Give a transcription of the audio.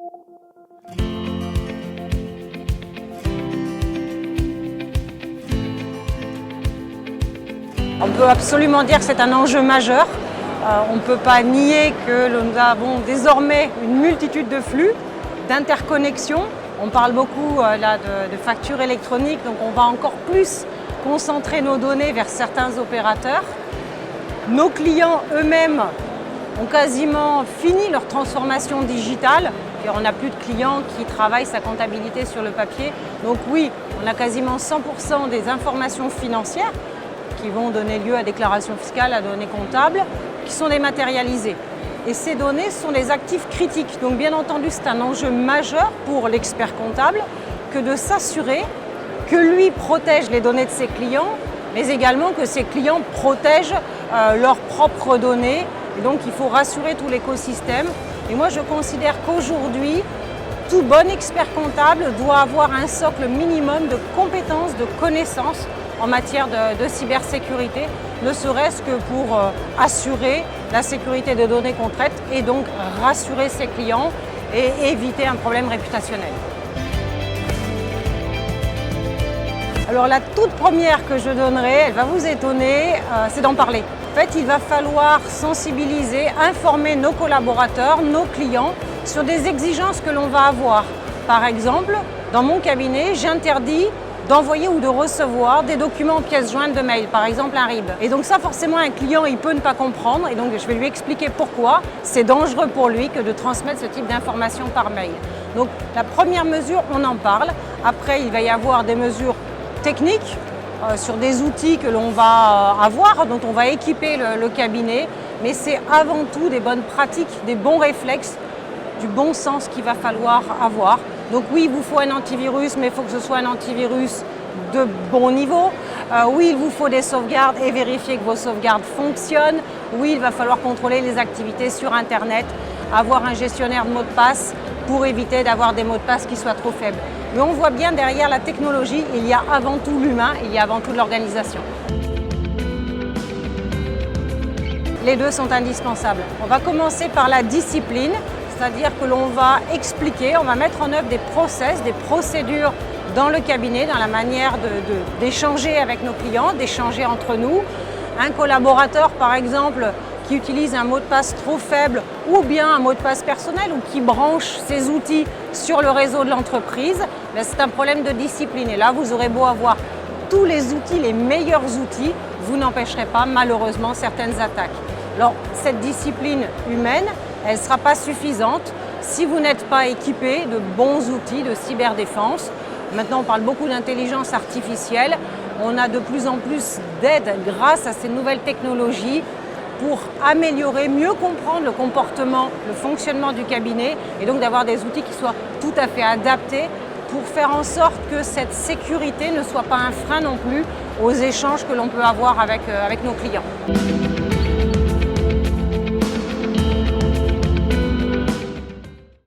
On peut absolument dire que c'est un enjeu majeur. On ne peut pas nier que nous avons désormais une multitude de flux, d'interconnexions. On parle beaucoup là, de factures électroniques, donc on va encore plus concentrer nos données vers certains opérateurs. Nos clients eux-mêmes ont quasiment fini leur transformation digitale. On n'a plus de clients qui travaillent sa comptabilité sur le papier. Donc oui, on a quasiment 100% des informations financières qui vont donner lieu à déclaration fiscale, à données comptables, qui sont dématérialisées. Et ces données sont des actifs critiques. Donc bien entendu, c'est un enjeu majeur pour l'expert comptable que de s'assurer que lui protège les données de ses clients, mais également que ses clients protègent leurs propres données. Et donc il faut rassurer tout l'écosystème. Et moi je considère qu'aujourd'hui, tout bon expert comptable doit avoir un socle minimum de compétences, de connaissances en matière de cybersécurité, ne serait-ce que pour assurer la sécurité des données qu'on traite et donc rassurer ses clients et éviter un problème réputationnel. Alors la toute première que je donnerai, elle va vous étonner, c'est d'en parler. En fait, il va falloir sensibiliser, informer nos collaborateurs, nos clients sur des exigences que l'on va avoir. Par exemple, dans mon cabinet, j'interdis d'envoyer ou de recevoir des documents en pièces jointes de mail, par exemple un RIB. Et donc ça, forcément, un client, il peut ne pas comprendre. Et donc, je vais lui expliquer pourquoi c'est dangereux pour lui que de transmettre ce type d'informations par mail. Donc, la première mesure, on en parle. Après, il va y avoir des mesures techniques sur des outils que l'on va avoir, dont on va équiper le cabinet. Mais c'est avant tout des bonnes pratiques, des bons réflexes, du bon sens qu'il va falloir avoir. Donc oui, il vous faut un antivirus, mais il faut que ce soit un antivirus de bon niveau. Oui, il vous faut des sauvegardes et vérifier que vos sauvegardes fonctionnent. Oui, il va falloir contrôler les activités sur Internet, avoir un gestionnaire de mots de passe pour éviter d'avoir des mots de passe qui soient trop faibles. Mais on voit bien derrière la technologie, il y a avant tout l'humain, il y a avant tout l'organisation. Les deux sont indispensables. On va commencer par la discipline. C'est-à-dire que l'on va expliquer, on va mettre en œuvre des process, des procédures dans le cabinet, dans la manière d'échanger avec nos clients, d'échanger entre nous. Un collaborateur, par exemple, qui utilise un mot de passe trop faible ou bien un mot de passe personnel ou qui branche ses outils sur le réseau de l'entreprise, c'est un problème de discipline. Et là, vous aurez beau avoir tous les outils, les meilleurs outils, vous n'empêcherez pas malheureusement certaines attaques. Alors, cette discipline humaine, elle ne sera pas suffisante si vous n'êtes pas équipé de bons outils de cyberdéfense. Maintenant, on parle beaucoup d'intelligence artificielle. On a de plus en plus d'aide grâce à ces nouvelles technologies pour améliorer, mieux comprendre le comportement, le fonctionnement du cabinet et donc d'avoir des outils qui soient tout à fait adaptés pour faire en sorte que cette sécurité ne soit pas un frein non plus aux échanges que l'on peut avoir avec nos clients.